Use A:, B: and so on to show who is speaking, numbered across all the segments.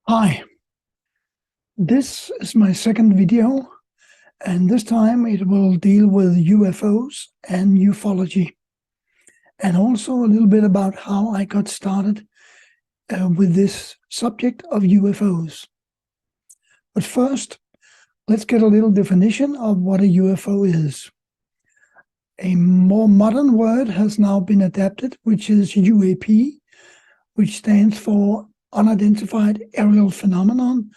A: Hi, this is my second video, and this time it will deal with UFOs and ufology, and also a little bit about how I got started with this subject of UFOs. But first, let's get a little definition of what a UFO is. A more modern word has now been adapted, which is UAP, which stands for Unidentified Aerial Phenomenon,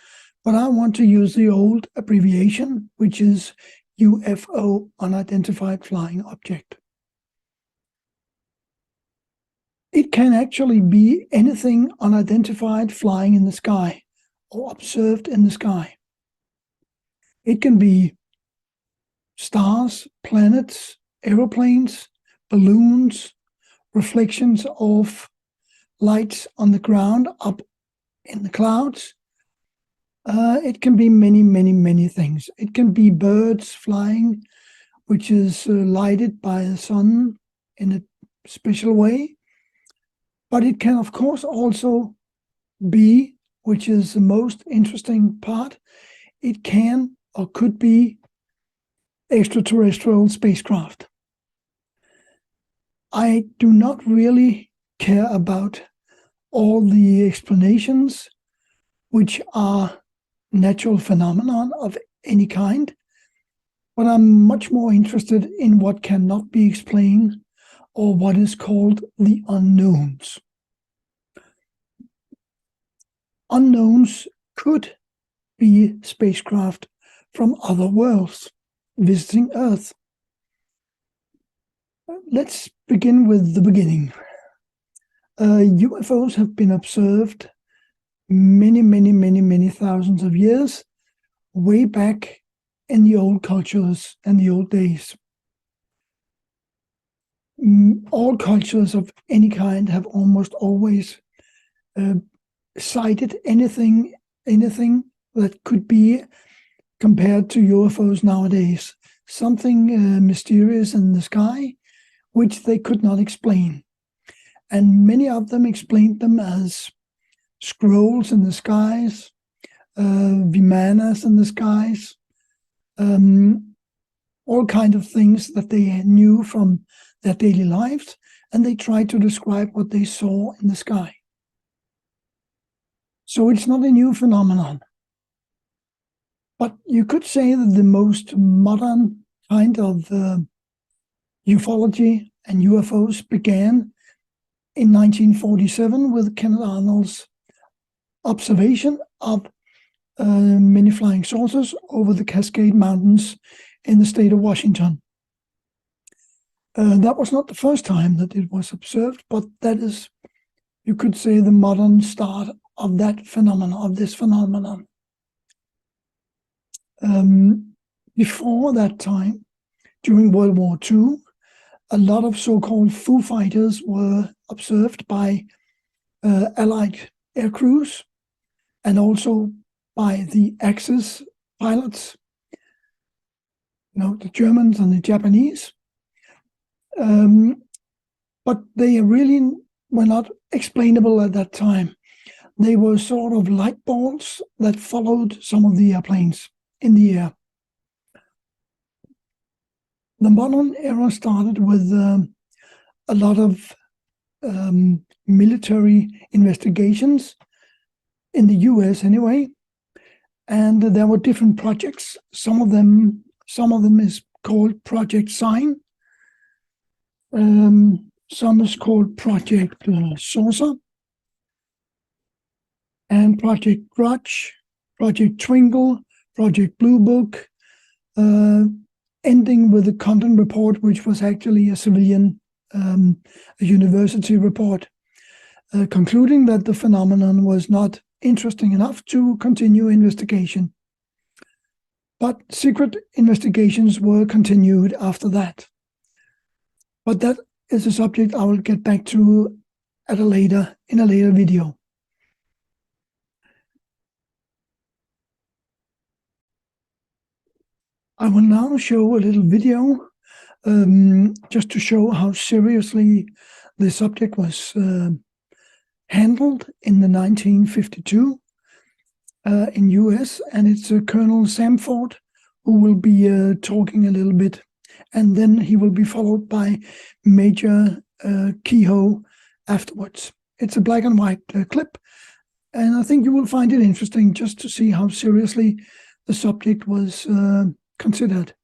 A: but I want to use the old abbreviation, which is UFO, Unidentified Flying Object. It can actually be anything unidentified flying in the sky or observed in the sky. It can be stars, planets, aeroplanes, balloons, reflections of lights on the ground up in the clouds. It can be many things. It can be birds flying, which is lighted by the sun in a special way. But it can, of course, also be, which is the most interesting part, it can or could be extraterrestrial spacecraft. I do not really care about all the explanations, which are natural phenomenon of any kind, but I'm much more interested in what cannot be explained, or what is called the unknowns. Unknowns could be spacecraft from other worlds visiting Earth. Let's begin with the beginning. UFOs have been observed many thousands of years, way back in the old cultures and the old days. All cultures of any kind have almost always cited anything that could be compared to UFOs nowadays. Something mysterious in the sky, which they could not explain. And many of them explained them as scrolls in the skies, vimanas in the skies, all kinds of things that they knew from their daily lives, and they tried to describe what they saw in the sky. So it's not a new phenomenon. But you could say that the most modern kind of ufology and UFOs began in 1947 with Kenneth Arnold's observation of many flying saucers over the Cascade Mountains in the state of Washington. That was not the first time that it was observed, but that is, you could say, the modern start of that phenomenon, of this phenomenon. Before that time, during World War II, a lot of so-called Foo Fighters were observed by Allied air crews and also by the Axis pilots, the Germans and the Japanese. But they really were not explainable at that time. They were sort of light balls that followed some of the airplanes in the air. The modern era started with a lot of military investigations in the US anyway, and there were different projects. Some of them is called Project Sign. Some is called Project Saucer, and Project Grudge, Project Twinkle, Project Blue Book, ending with the Condon report, which was actually a civilian a university report, concluding that the phenomenon was not interesting enough to continue investigation. But secret investigations were continued after that. But that is a subject I will get back to in a later video. I will now show a little video just to show how seriously the subject was handled in the 1952 in US, and it's Colonel Samford who will be talking a little bit, and then he will be followed by Major Kehoe afterwards. It's a black and white clip, and I think you will find it interesting just to see how seriously the subject was considered.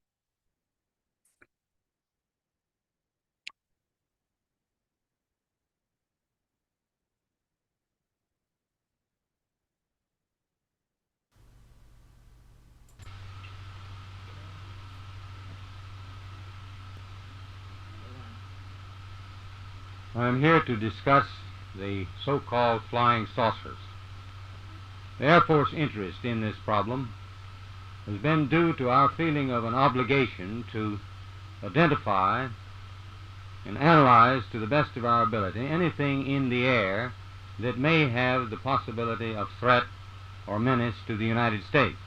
B: I'm here to discuss the so-called flying saucers. The Air Force interest in this problem has been due to our feeling of an obligation to identify and analyze to the best of our ability anything in the air that may have the possibility of threat or menace to the United States.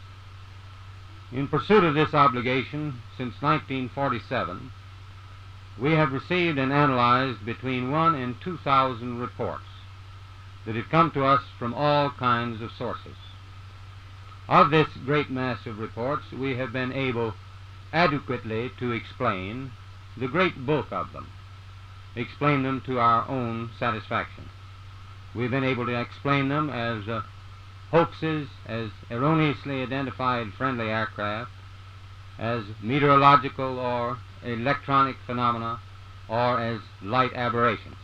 B: In pursuit of this obligation, since 1947, we have received and analyzed between 1,000 and 2,000 reports that have come to us from all kinds of sources. Of this great mass of reports, we have been able adequately to explain the great bulk of them, explain them to our own satisfaction. We've been able to explain them as hoaxes, as erroneously identified friendly aircraft, as meteorological or electronic phenomena, or as light aberrations.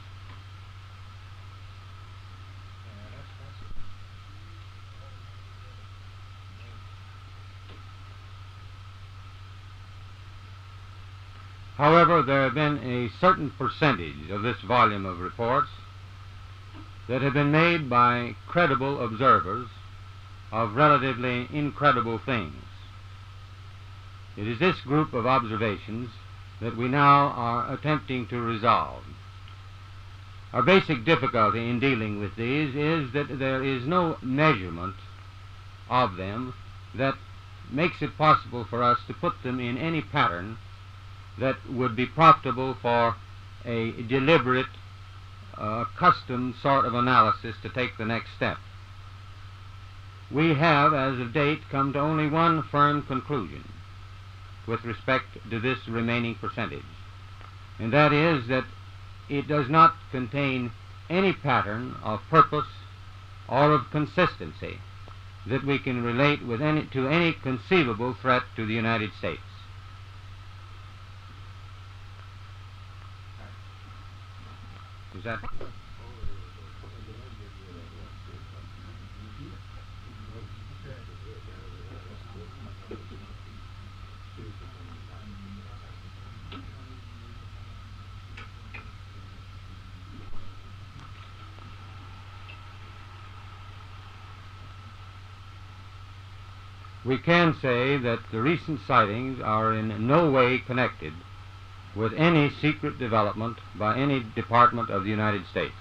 B: However, there have been a certain percentage of this volume of reports that have been made by credible observers of relatively incredible things. It is this group of observations that we now are attempting to resolve. Our basic difficulty in dealing with these is that there is no measurement of them that makes it possible for us to put them in any pattern that would be profitable for a deliberate, custom sort of analysis to take the next step. We have, as of date, come to only one firm conclusion with respect to this remaining percentage, and that is that it does not contain any pattern of purpose or of consistency that we can relate with to any conceivable threat to the United States. Is that? We can say that the recent sightings are in no way connected with any secret development by any department of the United States.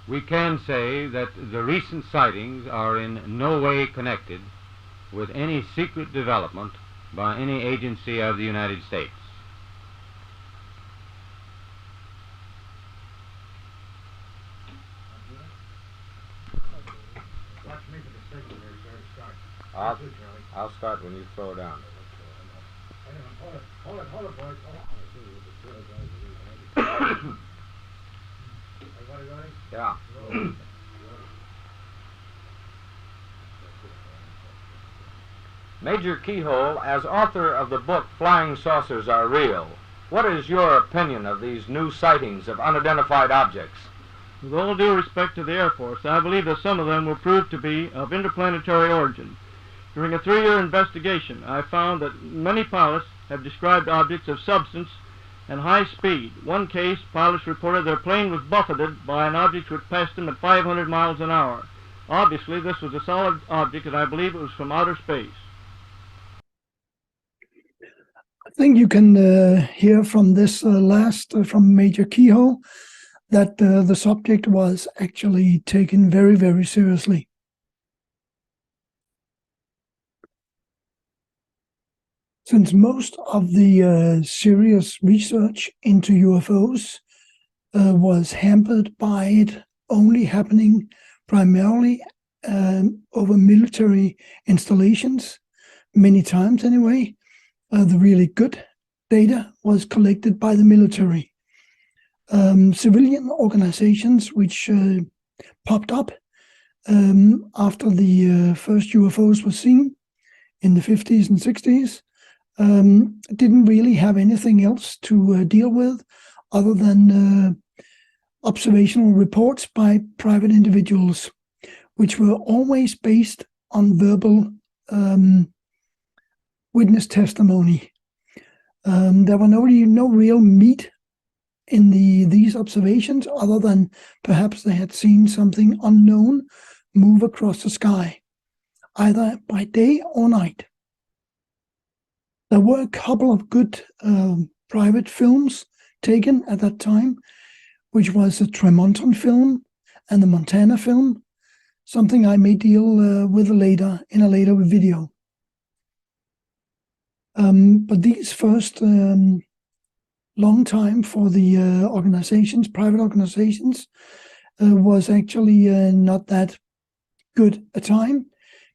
B: We can say that the recent sightings are in no way connected with any secret development by any agency of the United States. I'll start when you throw down. Hold it, boys. Yeah. Major Kehoe, as author of the book Flying Saucers Are Real, what is your opinion of these new sightings of unidentified objects?
C: With all due respect to the Air Force, I believe that some of them will prove to be of interplanetary origin. During a 3-year investigation, I found that many pilots have described objects of substance and high speed. One case, pilots reported their plane was buffeted by an object which passed them at 500 miles an hour. Obviously, this was a solid object, and I believe it was from outer space.
A: I think you can hear from this last from Major Kehoe that the subject was actually taken very, very seriously. Since most of the serious research into UFOs was hampered by it only happening primarily over military installations, many times anyway, the really good data was collected by the military. Civilian organizations which popped up after the first UFOs were seen in the 50s and 60s didn't really have anything else to deal with other than observational reports by private individuals, which were always based on verbal witness testimony. There were no real meat in these observations other than perhaps they had seen something unknown move across the sky, either by day or night. There were a couple of good private films taken at that time, which was the Tremonton film and the Montana film, something I may deal with later in a later video. But these first long time for the organizations, private organizations, was actually not that good a time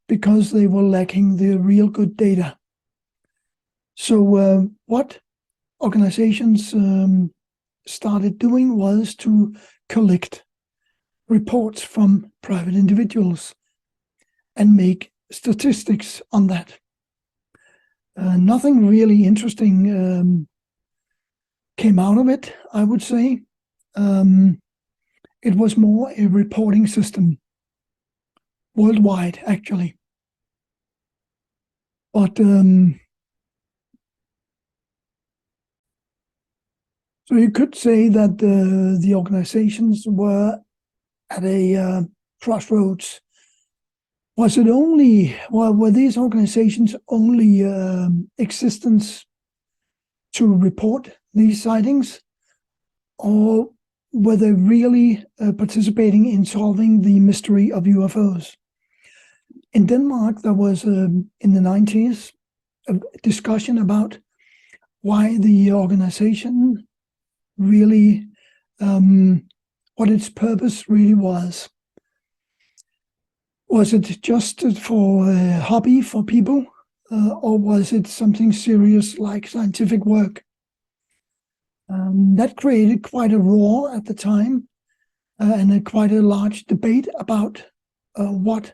A: because they were lacking the real good data. So what organizations started doing was to collect reports from private individuals and make statistics on that. Nothing really interesting came out of it, I would say. It was more a reporting system, worldwide, actually. But so you could say that the organizations were at a crossroads. Was it only, were these organizations only existence to report these sightings, or were they really participating in solving the mystery of UFOs? In Denmark, there was, in the 90s, a discussion about why the organization really, what its purpose really was. Was it just for a hobby for people, or was it something serious like scientific work? That created quite a roar at the time, and quite a large debate about what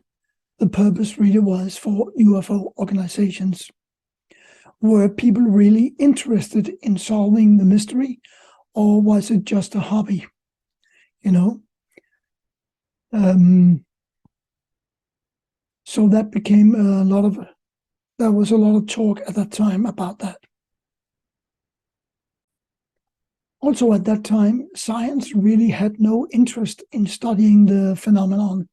A: the purpose really was for UFO organizations. Were people really interested in solving the mystery, or was it just a hobby? You know? So that became there was a lot of talk at that time about that. Also at that time, science really had no interest in studying the phenomenon.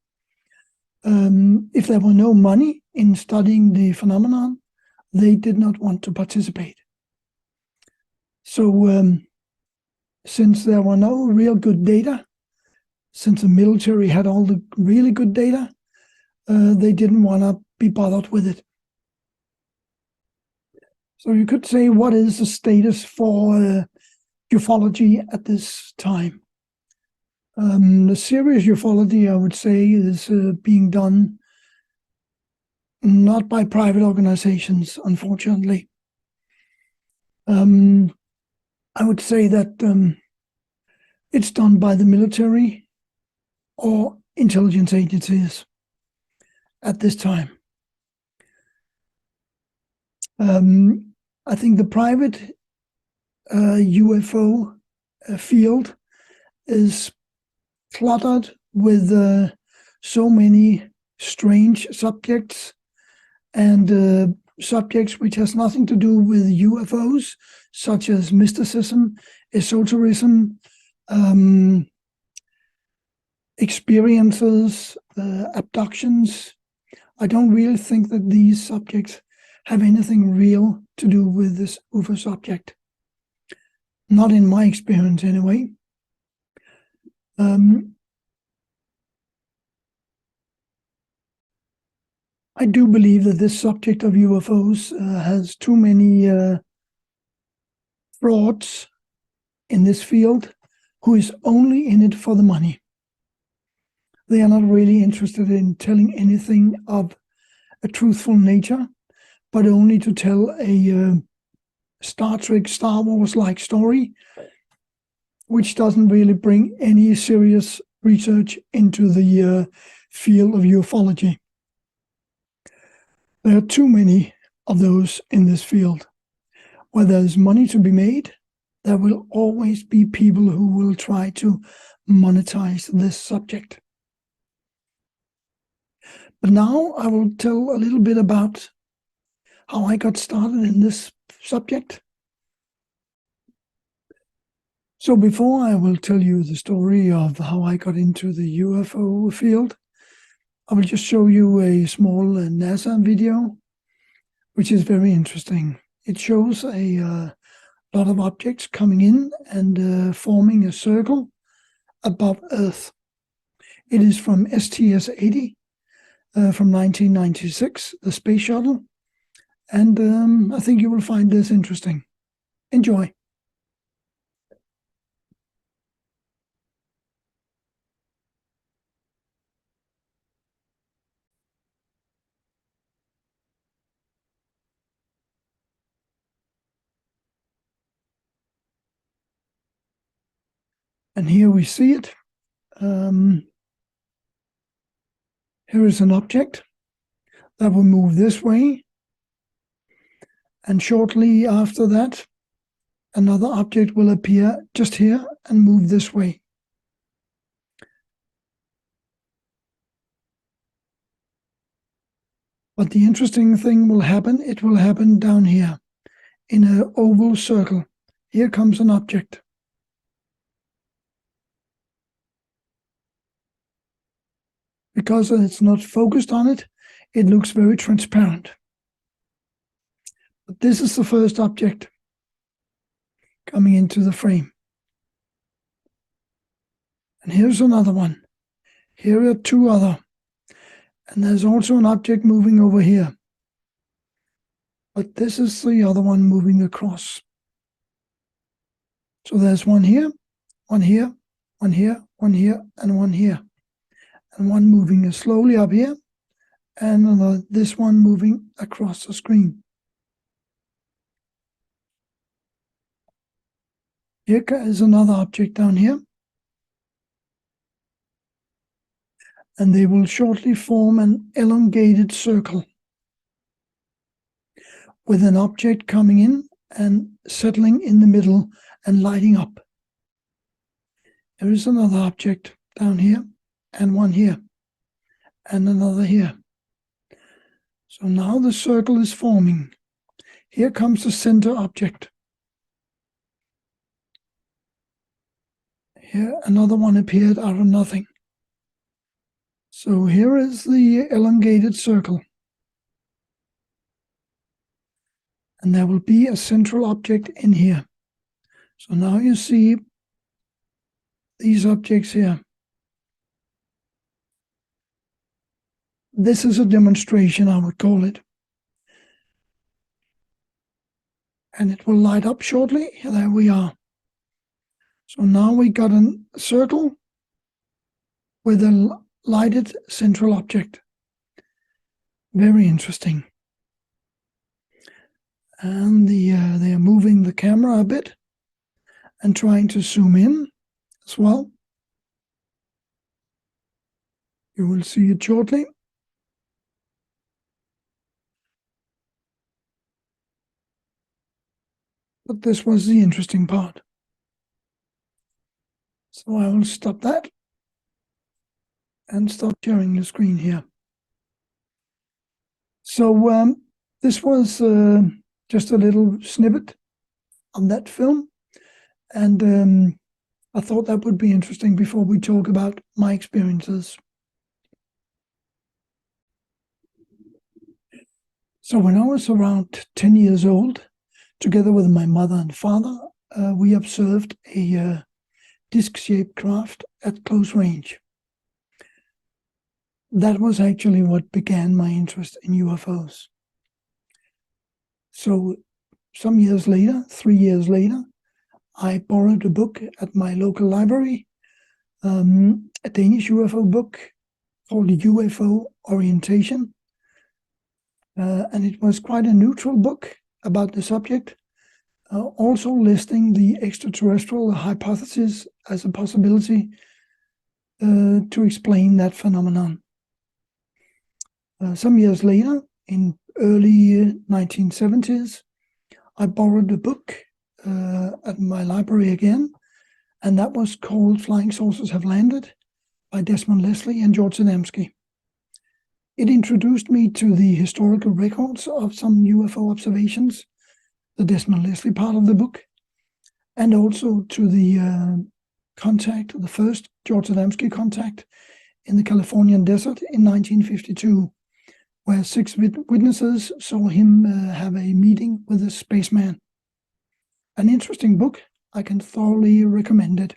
A: If there were no money in studying the phenomenon, they did not want to participate. So since there were no real good data, since the military had all the really good data, they didn't want to be bothered with it. So you could say, what is the status for ufology at this time? The serious ufology, I would say, is being done not by private organizations, unfortunately. I would say that it's done by the military or intelligence agencies at this time. I think the private UFO field is cluttered with so many strange subjects and subjects which has nothing to do with UFOs, such as mysticism, esotericism, experiences, abductions. I don't really think that these subjects have anything real to do with this UFO subject. Not in my experience, anyway. I do believe that this subject of UFOs has too many frauds in this field who is only in it for the money. They are not really interested in telling anything of a truthful nature, but only to tell a Star Trek, Star Wars-like story, which doesn't really bring any serious research into the field of ufology. There are too many of those in this field. Where there's money to be made, there will always be people who will try to monetize this subject. But now I will tell a little bit about how I got started in this subject. So before I will tell you the story of how I got into the UFO field, I will just show you a small NASA video, which is very interesting. It shows a lot of objects coming in and forming a circle above Earth. It is from STS-80 from 1996, the space shuttle, and I think you will find this interesting. Enjoy. And here we see it. Here is an object that will move this way. And shortly after that, another object will appear just here and move this way. But the interesting thing will happen. It will happen down here in an oval circle. Here comes an object. Because it's not focused on it, it looks very transparent. But this is the first object coming into the frame. And here's another one. Here are two other. And there's also an object moving over here. But this is the other one moving across. So there's one here, one here, one here, one here, and one here. And one moving slowly up here, and this one moving across the screen. Here is another object down here. And they will shortly form an elongated circle with an object coming in and settling in the middle and lighting up. There is another object down here, and one here, and another here. So now the circle is forming. Here comes the center object. Here another one appeared out of nothing. So here is the elongated circle. And there will be a central object in here. So now you see these objects here. This is a demonstration, I would call it. And it will light up shortly. There we are. So now we got a circle with a lighted central object. Very interesting. And they are moving the camera a bit and trying to zoom in as well. You will see it shortly. But this was the interesting part. So I will stop that and stop sharing the screen here. So this was just a little snippet on that film. And I thought that would be interesting before we talk about my experiences. So when I was around 10 years old, together with my mother and father, we observed a disc-shaped craft at close range. That was actually what began my interest in UFOs. So some years later, 3 years later, I borrowed a book at my local library, a Danish UFO book called UFO Orientation. And it was quite a neutral book about the subject, also listing the extraterrestrial hypothesis as a possibility to explain that phenomenon. Some years later, in early 1970s, I borrowed a book at my library again, and that was called Flying Saucers Have Landed by Desmond Leslie and George Adamski. It introduced me to the historical records of some UFO observations, the Desmond Leslie part of the book, and also to the contact, the first George Adamski contact in the Californian desert in 1952, where 6 witnesses saw him have a meeting with a spaceman. An interesting book. I can thoroughly recommend it.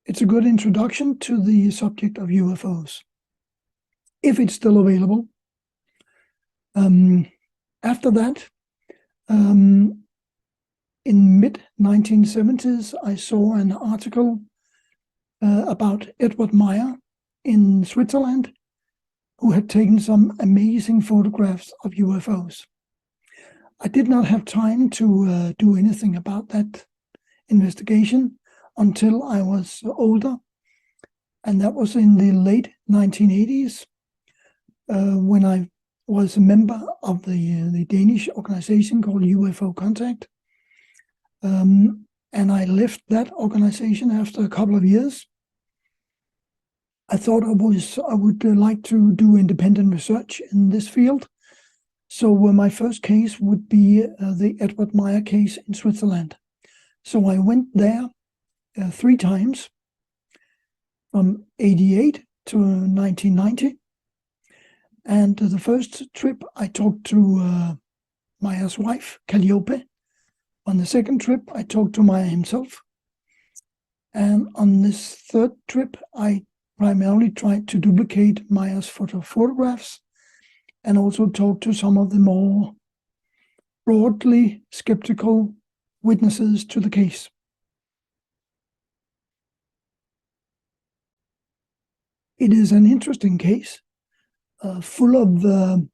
A: It's a good introduction to the subject of UFOs, if it's still available. After that, in mid-1970s, I saw an article about Edward Meyer in Switzerland, who had taken some amazing photographs of UFOs. I did not have time to do anything about that investigation until I was older, and that was in the late 1980s, when I was a member of the Danish organization called UFO Contact. And I left that organization after a couple of years. I thought I would like to do independent research in this field. So my first case would be the Edward Meyer case in Switzerland. So I went there 3 times, from 88 to 1990. And the first trip I talked to Meyer's wife, Calliope. On the second trip, I talked to Meyer himself. And on this third trip, I primarily tried to duplicate Meyer's photographs and also talk to some of the more broadly skeptical witnesses to the case. It is an interesting case, full of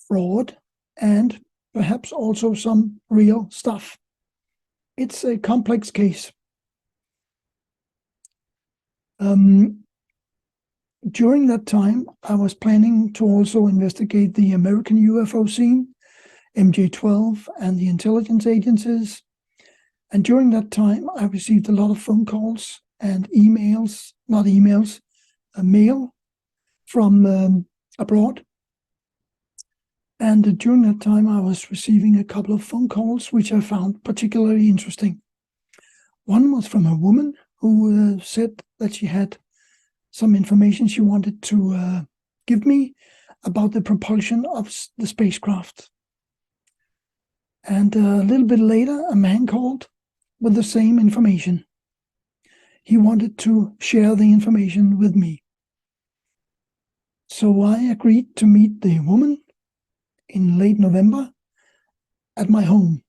A: fraud and perhaps also some real stuff. It's a complex case. During that time, I was planning to also investigate the American UFO scene, MJ-12, and the intelligence agencies. And during that time, I received a lot of phone calls and emails, not emails, mail from abroad. And during that time, I was receiving a couple of phone calls, which I found particularly interesting. One was from a woman who said that she had some information she wanted to give me about the propulsion of the spacecraft. And a little bit later, a man called with the same information. He wanted to share the information with me. So I agreed to meet the woman in late November at my home.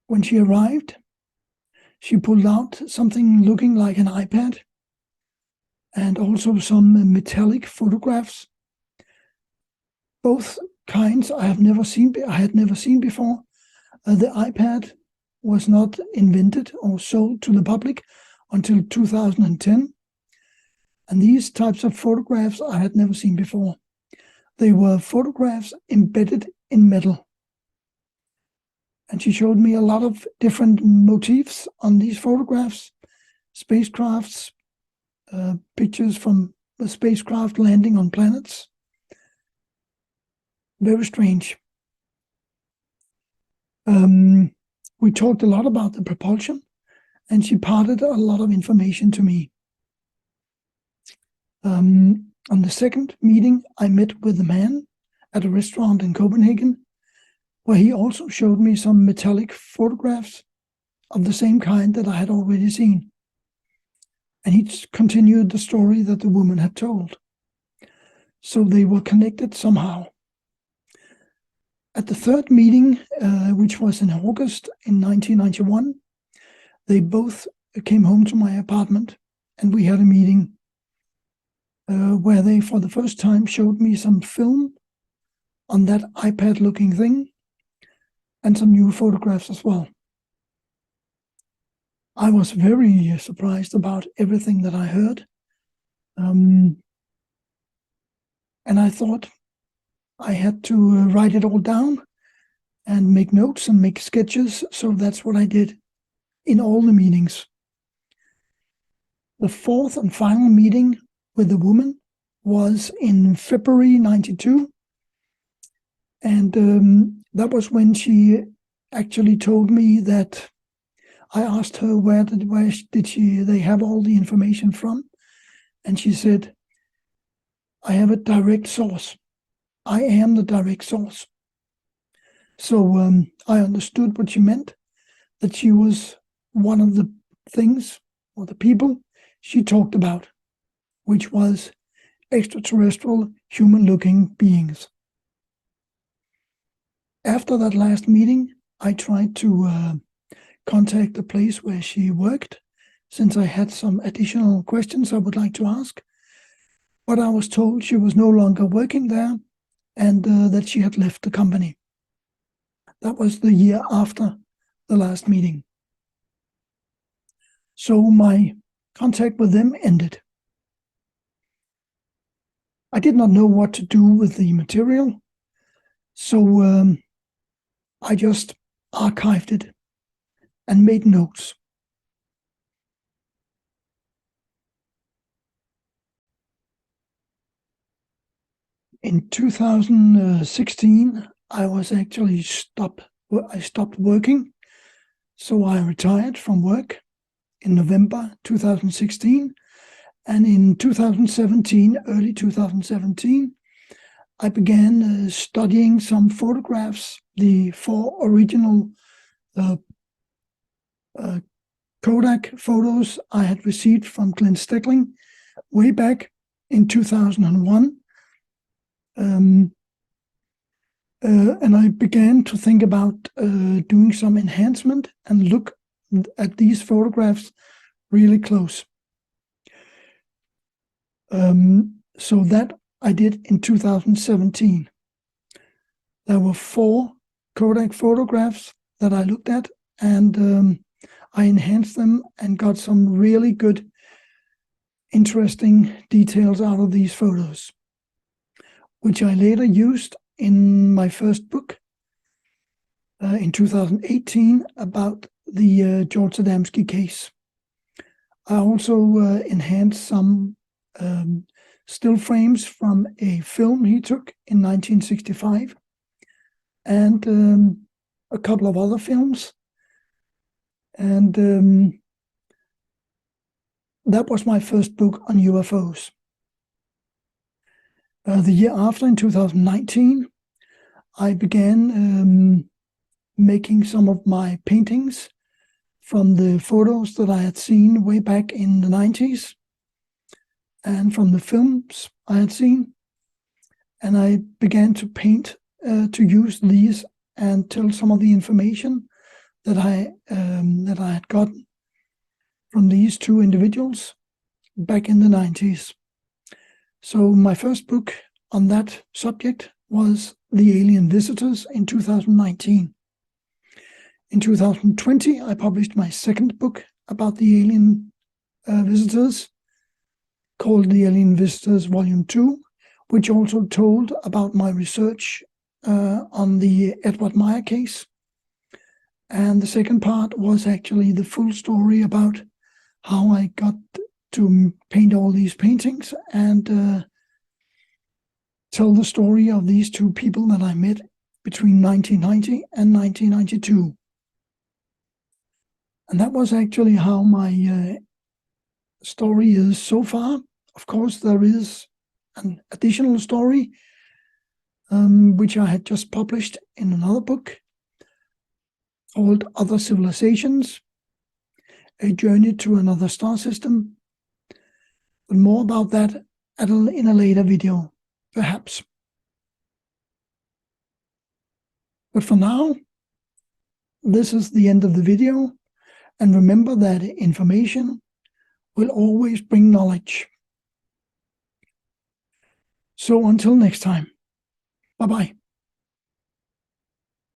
A: When she arrived, she pulled out something looking like an iPad and also some metallic photographs. Both kinds I had never seen before. The iPad was not invented or sold to the public until 2010. And these types of photographs I had never seen before. They were photographs embedded in metal. And she showed me a lot of different motifs on these photographs, spacecrafts, pictures from the spacecraft landing on planets. Very strange. We talked a lot about the propulsion, and she imparted a lot of information to me. On the second meeting, I met with the man at a restaurant in Copenhagen, where he also showed me some metallic photographs. of the same kind that I had already seen. And he continued the story that the woman had told. So they were connected somehow. At the third meeting, which was in August in 1991, they both came home to my apartment, and we had a meeting where they, for the first time, showed me some film on that iPad-looking thing, and some new photographs as well. I was very surprised about everything that I heard. And I thought I had to write it all down and make notes and make sketches. So that's what I did in all the meetings. The fourth and final meeting with the woman was in February 92. And that was when she actually told me that I asked her where did they have all the information from, and she said, "I have a direct source. I am the direct source." So I understood what she meant, that she was one of the things or the people she talked about, which was extraterrestrial human-looking beings. After that last meeting, I tried to contact the place where she worked, since I had some additional questions I would like to ask. But I was told she was no longer working there, and that she had left the company. That was the year after the last meeting. So my contact with them ended. I did not know what to do with the material, so I just archived it and made notes. In 2016, I was actually stopped working, so I retired from work in November 2016, and in 2017, early 2017, I began studying some photographs, the 4 original Kodak photos I had received from Glenn Steckling way back in 2001. And I began to think about doing some enhancement and look at these photographs really close. So that I did in 2017. There were 4 Kodak photographs that I looked at, and I enhanced them and got some really good, interesting details out of these photos, which I later used in my first book in 2018 about the George Adamski case. I also enhanced some still frames from a film he took in 1965, and a couple of other films. And that was my first book on UFOs. The year after, in 2019, I began making some of my paintings from the photos that I had seen way back in the 90s and from the films I had seen. And I began to paint to use these and tell some of the information that I had gotten from these 2 individuals back in the 90s. So my first book on that subject was The Alien Visitors in 2019. In 2020, I published my second book about the alien visitors, called The Alien Visitors Volume 2, which also told about my research on the Edward Meyer case. And the second part was actually the full story about how I got to paint all these paintings and tell the story of these 2 people that I met between 1990 and 1992. And that was actually how my story is so far. Of course, there is an additional story, which I had just published in another book called Other Civilizations, a journey to another star system. But more about that in a later video, perhaps. But for now, this is the end of the video, and remember that information will always bring knowledge. So until next time, bye-bye.